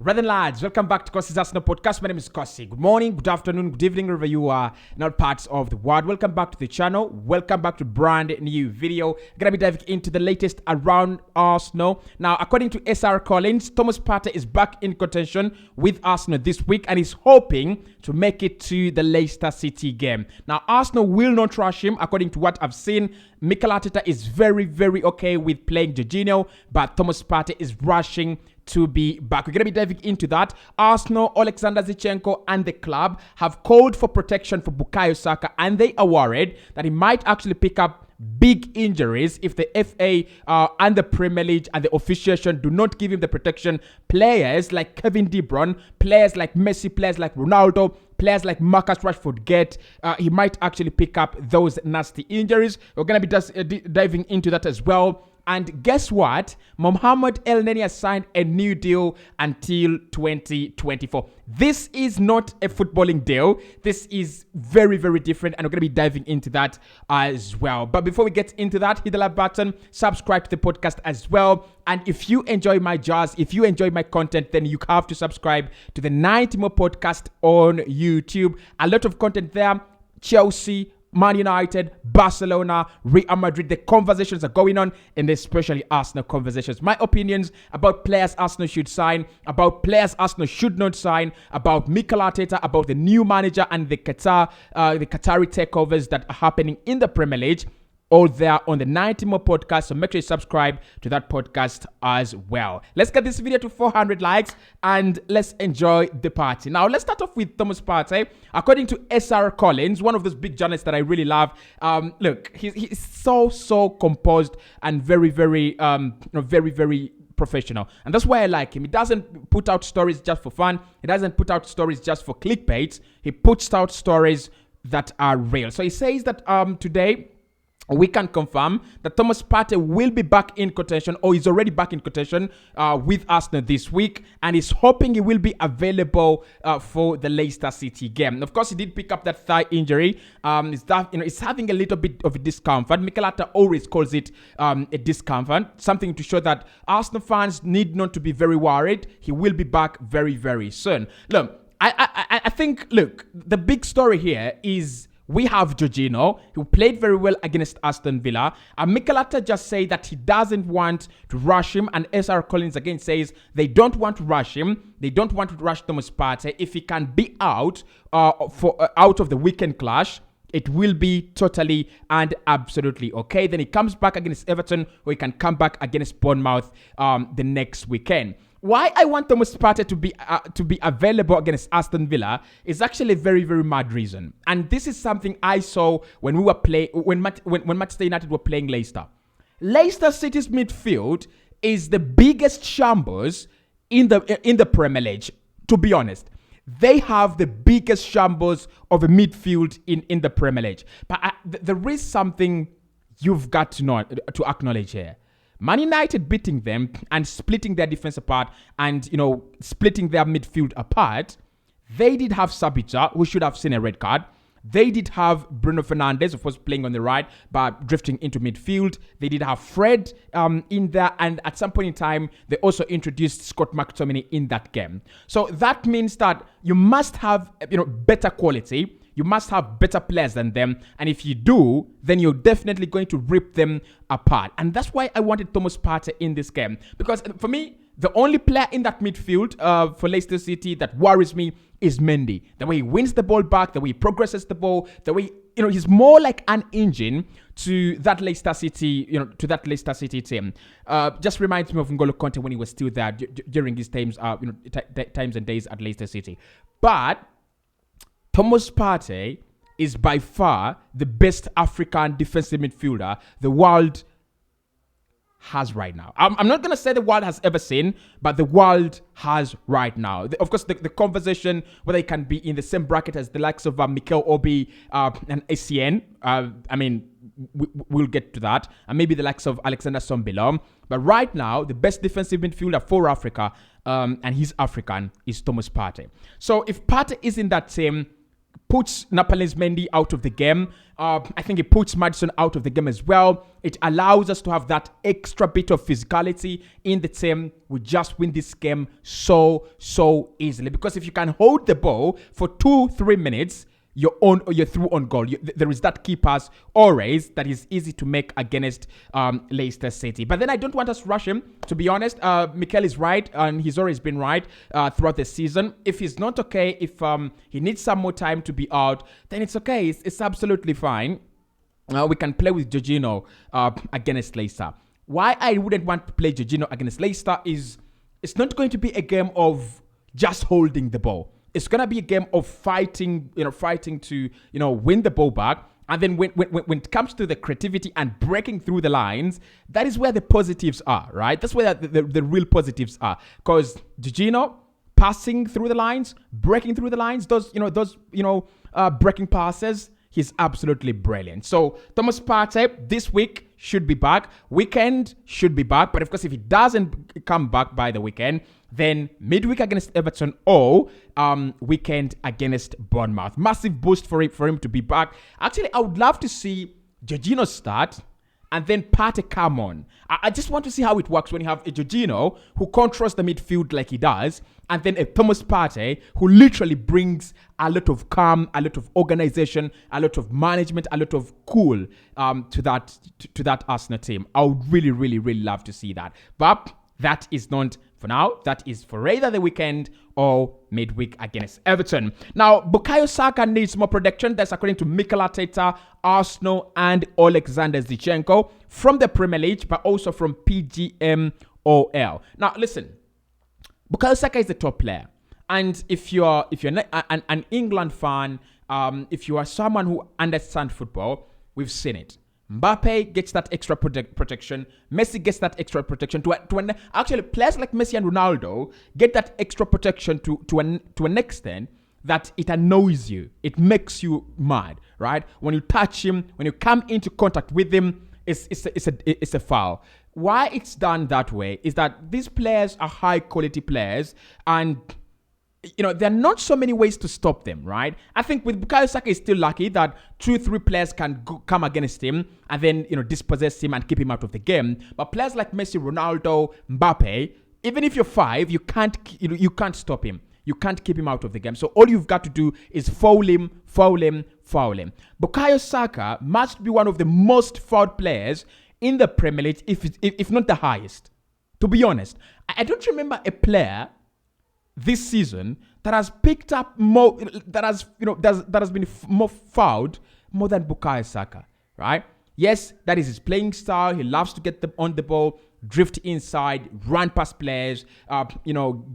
Brethren lads, welcome back to Cossy's Arsenal podcast. My name is Cossy. Good morning, good afternoon, good evening, wherever you are in all parts of the world. Welcome back to the channel. Welcome back to brand new video. Gonna be diving into the latest around Arsenal. Now, according to SR Collins, Thomas Partey is back in contention with Arsenal this week and is hoping to make it to the Leicester City game. Now, Arsenal will not rush him, according to what I've seen. Mikel Arteta is very okay with playing Jorginho, but Thomas Partey is rushing to be back. We're going to be diving into that. Arsenal, Alexander Zinchenko and the club have called for protection for Bukayo Saka, and they are worried that he might actually pick up big injuries if the FA and the Premier League and the officiation do not give him the protection. Players like Kevin De Bruyne, players like Messi, players like Ronaldo, players like Marcus Rashford get, he might actually pick up those nasty injuries. We're going to be diving into that as well. And guess what? Mohamed Elneny has signed a new deal until 2024. This is not a footballing deal. This is very different, and we're going to be diving into that as well. But before we get into that, hit the like button, subscribe to the podcast as well. And if you enjoy my jazz, if you enjoy my content, then you have to subscribe to the 90 More podcast on YouTube. A lot of content there. Chelsea, Man United, Barcelona, Real Madrid, the conversations are going on, and especially Arsenal conversations. My opinions about players Arsenal should sign, about players Arsenal should not sign, about Mikel Arteta, about the new manager and the Qatari takeovers that are happening in the Premier League. All there on the 90 More podcast, so make sure you subscribe to that podcast as well. Let's get this video to 400 likes and let's enjoy the party. Now, let's start off with Thomas Partey. According to SR Collins, one of those big journalists that I really love, look, he's so composed and very professional, and that's why I like him. He doesn't put out stories just for fun. He doesn't put out stories just for clickbait. He puts out stories that are real. So he says that today we can confirm that Thomas Partey will be back in contention, or is already back in contention with Arsenal this week, and is hoping he will be available for the Leicester City game. Of course, he did pick up that thigh injury. It's having a little bit of a discomfort. Mikel Arteta always calls it a discomfort, something to show that Arsenal fans need not to be very worried. He will be back very soon. Look, I think, look, the big story here is we have Jorginho, who played very well against Aston Villa. And Mikel Arteta just said that he doesn't want to rush him. And SR Collins again says they don't want to rush him. They don't want to rush Thomas Partey. If he can be out out of the weekend clash, it will be totally and absolutely okay. Then he comes back against Everton, or he can come back against Bournemouth the next weekend. Why I want Thomas Partey to be available against Aston Villa is actually a very mad reason, and this is something I saw when we were when Manchester United were playing Leicester. Leicester City's midfield is the biggest shambles in the Premier League. To be honest, they have the biggest shambles of a midfield in the Premier League. But there is something you've got to acknowledge here. Man United beating them and splitting their defense apart and, splitting their midfield apart, they did have Sabitzer, who should have seen a red card. They did have Bruno Fernandes, of course, playing on the right, but drifting into midfield. They did have Fred in there, and at some point in time, they also introduced Scott McTominay in that game. So that means that you must have, better quality. You must have better players than them. And if you do, then you're definitely going to rip them apart. And that's why I wanted Thomas Partey in this game. Because for me, the only player in that midfield for Leicester City that worries me is Mendy. The way he wins the ball back, the way he progresses the ball, the way, he's more like an engine to that Leicester City, team. Just reminds me of N'Golo Kante when he was still there during his times, times and days at Leicester City. But Thomas Partey is by far the best African defensive midfielder the world has right now. I'm not going to say the world has ever seen, but the world has right now. Of course, the conversation whether he can be in the same bracket as the likes of Mikel Obi and ACN, we'll get to that. And maybe the likes of Alexander Sombilom. But right now, the best defensive midfielder for Africa, and he's African, is Thomas Partey. So if Partey is in that team, puts Nampalys Mendy out of the game. I think it puts Maddison out of the game as well. It allows us to have that extra bit of physicality in the team. We just win this game so easily. Because if you can hold the ball for 2-3 minutes, you're through on goal. There is that key pass always that is easy to make against Leicester City. But then I don't want us to rush him, to be honest. Mikel is right, and he's always been right throughout the season. If he's not okay, if he needs some more time to be out, then it's okay. It's absolutely fine. We can play with Jorginho against Leicester. Why I wouldn't want to play Jorginho against Leicester is it's not going to be a game of just holding the ball. It's going to be a game of fighting to, win the ball back. And then when it comes to the creativity and breaking through the lines, that is where the positives are, right? That's where the real positives are. Because Jorginho passing through the lines, breaking through the lines, those breaking passes, he's absolutely brilliant. So Thomas Partey this week should be back. Weekend should be back. But of course, if he doesn't come back by the weekend, then midweek against Everton or weekend against Bournemouth. Massive boost for him to be back. Actually, I would love to see Jorginho start and then Partey come on. I just want to see how it works when you have a Jorginho who controls the midfield like he does, and then a Thomas Partey who literally brings a lot of calm, a lot of organization, a lot of management, a lot of cool to that Arsenal team. I would really, really, really love to see that. But that is not for now. That is for either the weekend or midweek against Everton. Now, Bukayo Saka needs more protection. That's according to Mikel Arteta, Arsenal, and Alexander Zinchenko from the Premier League, but also from PGMOL. Now, listen, Bukayo Saka is the top player, and if you're an England fan, if you are someone who understands football, we've seen it. Mbappe gets that extra protection. Messi gets that extra protection. Actually, players like Messi and Ronaldo get that extra protection to an extent that it annoys you. It makes you mad, right? When you touch him, when you come into contact with him, it's a foul. Why it's done that way is that these players are high quality players, and there are not so many ways to stop them, right? I think with Bukayo Saka, is still lucky that 2-3 players can come against him and then, dispossess him and keep him out of the game. But players like Messi, Ronaldo, Mbappe, even if you're 5, you can't stop him. You can't keep him out of the game. So all you've got to do is foul him. Bukayo Saka must be one of the most fouled players in the Premier League, if not the highest. To be honest, I don't remember a player this season that has picked up more, that has been more fouled more than Bukayo Saka, right? Yes, that is his playing style. He loves to get on the ball, drift inside, run past players,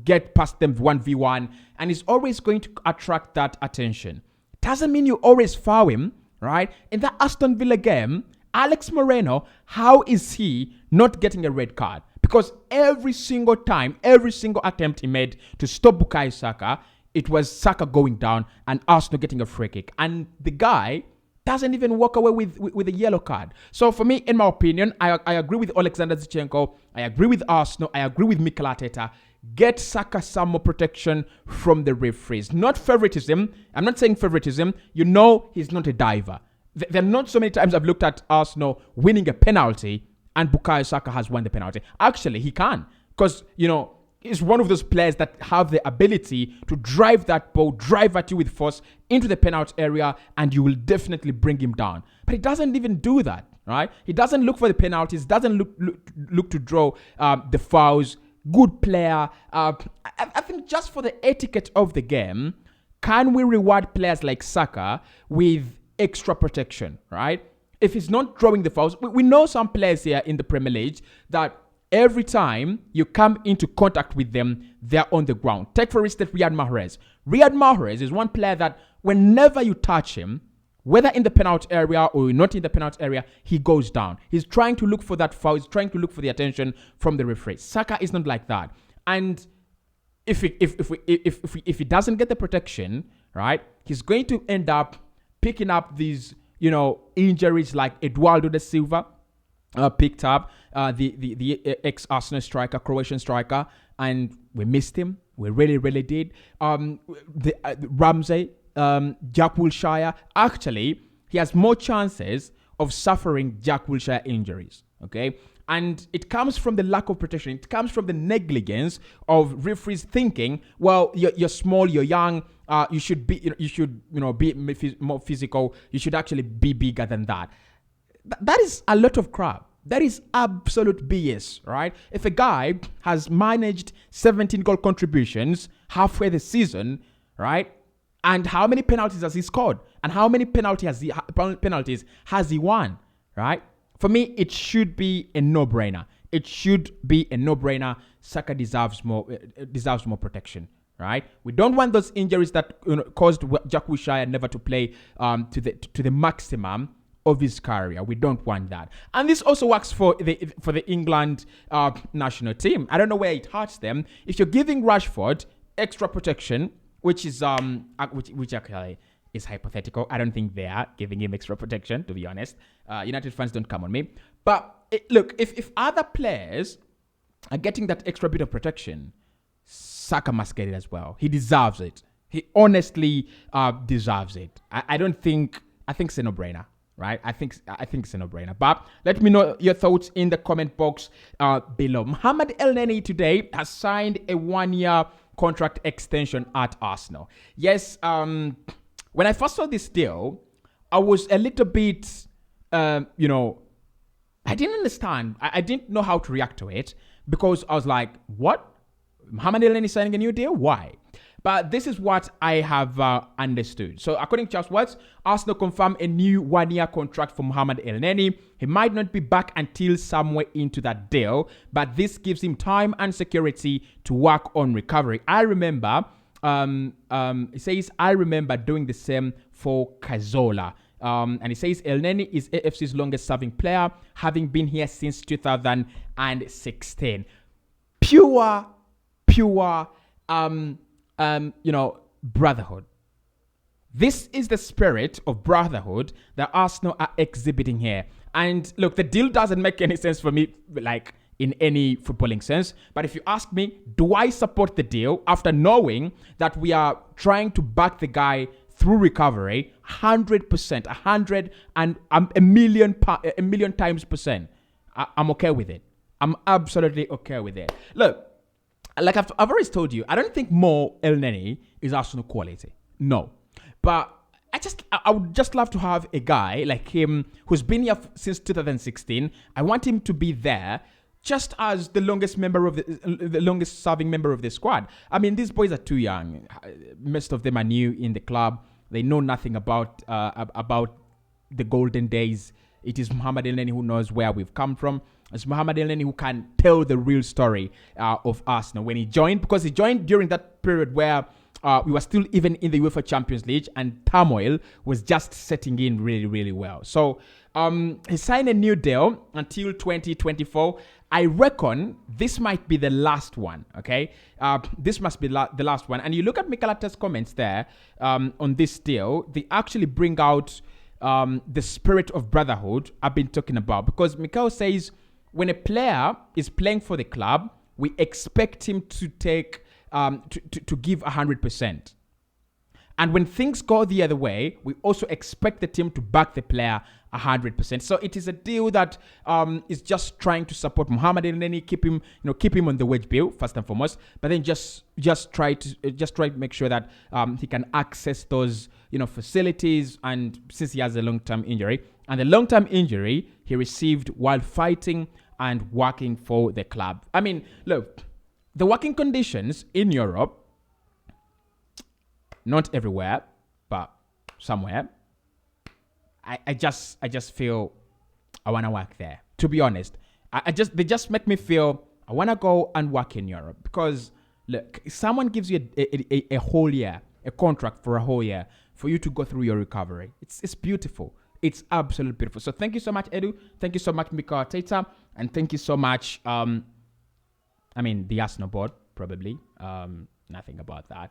get past them 1v1, and he's always going to attract that attention. Doesn't mean you always foul him, right? In that Aston Villa game, Alex Moreno, how is he not getting a red card? Because every single time, every single attempt he made to stop Bukayo Saka, it was Saka going down and Arsenal getting a free kick. And the guy doesn't even walk away with a yellow card. So for me, in my opinion, I agree with Alexander Zinchenko. I agree with Arsenal. I agree with Mikel Arteta. Get Saka some more protection from the referees. Not favoritism. I'm not saying favoritism. He's not a diver. There are not so many times I've looked at Arsenal winning a penalty and Bukayo Saka has won the penalty. Actually, he can. Because, he's one of those players that have the ability to drive that ball, drive at you with force into the penalty area, and you will definitely bring him down. But he doesn't even do that, right? He doesn't look for the penalties, doesn't look to draw the fouls. Good player. I think just for the etiquette of the game, can we reward players like Saka with extra protection, right? If he's not drawing the fouls, we know some players here in the Premier League that every time you come into contact with them, they're on the ground. Take, for instance, Riyad Mahrez. Riyad Mahrez is one player that whenever you touch him, whether in the penalty area or not in the penalty area, he goes down. He's trying to look for that foul. He's trying to look for the attention from the referee. Saka is not like that. And if he doesn't get the protection, right, he's going to end up picking up these injuries like Eduardo da Silva picked up, the ex-Arsenal striker, Croatian striker, and we missed him. We really, really did. Ramsey Jack Wilshere, actually, he has more chances of suffering Jack Wilshere injuries. Okay, and it comes from the lack of protection. It comes from the negligence of referees thinking, well, you're small, you're young, you should be be more physical. You should actually be bigger than that. That is a lot of crap. That is absolute BS, right? If a guy has managed 17 goal contributions halfway the season, right? And how many penalties has he scored? And how many penalties has he won, right? For me, it should be a no-brainer. It should be a no-brainer. Saka deserves more protection, right? We don't want those injuries that caused Jack Wilshere never to play to the maximum of his career. We don't want that. And this also works for the England national team. I don't know where it hurts them. If you're giving Rashford extra protection, which is which actually is hypothetical. I don't think they are giving him extra protection, to be honest. United fans, don't come on me. But look, if other players are getting that extra bit of protection, Saka must get it as well. He deserves it. He honestly deserves it. I think it's a no-brainer, right? I think it's a no-brainer. But let me know your thoughts in the comment box below. Mohamed Elneny today has signed a 1-year contract extension at Arsenal. Yes, when I first saw this deal, I was a little bit, I didn't understand. I didn't know how to react to it because I was like, what? Mohamed Elneny signing a new deal? Why? But this is what I have understood. So according to Charles Watts, Arsenal confirmed a new 1-year contract for Mohamed Elneny. He might not be back until somewhere into that deal, but this gives him time and security to work on recovery. I remember, he says, I remember doing the same for Cazorla. And he says Elneny is AFC's longest serving player, having been here since 2016. Pure, brotherhood. This is the spirit of brotherhood that Arsenal are exhibiting here. And look, the deal doesn't make any sense for me, like in any footballing sense. But if you ask me, do I support the deal after knowing that we are trying to back the guy through recovery? 100%, 100 and a million times percent. I'm okay with it. I'm absolutely okay with it. Look, like I've always told you, I don't think more Elneny is Arsenal quality. No. But I would just love to have a guy like him who's been here since 2016. I want him to be there just as the longest serving member of the squad. I mean, these boys are too young. Most of them are new in the club. They know nothing about the golden days. It is Mohamed Elneny who knows where we've come from. It's Mohamed Elneny who can tell the real story of Arsenal when he joined, because he joined during that period where we were still even in the UEFA Champions League and turmoil was just setting in really, really well. So he signed a new deal until 2024. I reckon this might be the last one, okay? This must be the last one. And you look at Mikel Arteta's comments there on this deal, they actually bring out the spirit of brotherhood I've been talking about. Because Mikel says when a player is playing for the club, we expect him to take to give 100%. And when things go the other way, we also expect the team to back the player 100%. So it is a deal that is just trying to support Mohamed Elneny, keep him on the wage bill first and foremost, but then just try to make sure that he can access those facilities. And since he has a long-term injury, and the long-term injury he received while fighting and working for the club. I mean, look, the working conditions in Europe, not everywhere, but somewhere, I just feel I want to work there. To be honest, they just make me feel I want to go and work in Europe. Because look, if someone gives you a whole year, a contract for a whole year for you to go through your recovery, it's beautiful. It's absolutely beautiful. So thank you so much, Edu. Thank you so much, Mikel Arteta, and thank you so much. The Arsenal board probably. Nothing about that.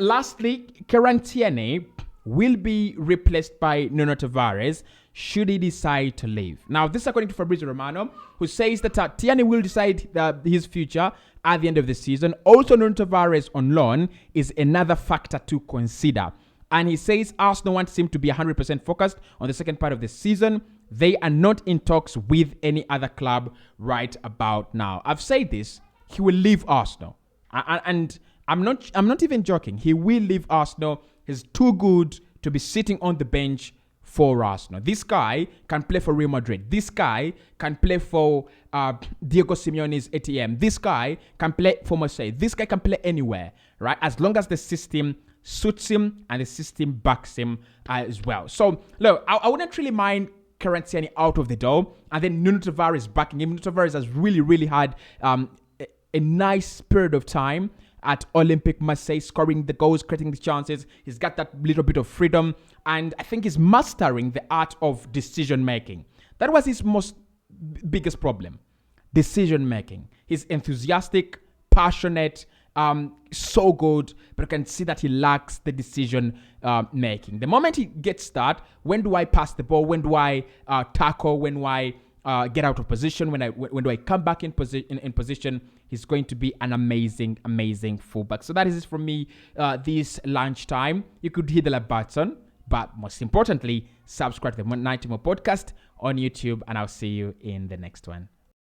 Lastly, Kieran Tierney will be replaced by Nuno Tavares should he decide to leave. Now, this is according to Fabrizio Romano, who says that Tierney will decide his future at the end of the season. Also, Nuno Tavares on loan is another factor to consider. And he says Arsenal want him to be 100% focused on the second part of the season. They are not in talks with any other club right about now. I've said this. He will leave Arsenal. And I'm not even joking. He will leave Arsenal. He's too good to be sitting on the bench for Arsenal. This guy can play for Real Madrid. This guy can play for Diego Simeone's ATM. This guy can play for Marseille. This guy can play anywhere, right? As long as the system suits him and the system backs him as well. So, look, I wouldn't really mind Kieran Tierney out of the door. And then Nuno Tavares backing him. Nuno Tavares has really had a nice period of time at Olympique Marseille, scoring the goals, creating the chances. He's got that little bit of freedom. And I think he's mastering the art of decision making. That was his biggest problem. Decision making. He's enthusiastic, passionate, so good, but I can see that he lacks the decision making. The moment he gets that, when do I pass the ball? When do I tackle? When do I get out of position? When do I come back in position? He's going to be an amazing fullback. So that is it from me this lunchtime. You could hit the like button, but most importantly, subscribe to the 90 More podcast on YouTube, and I'll see you in the next one.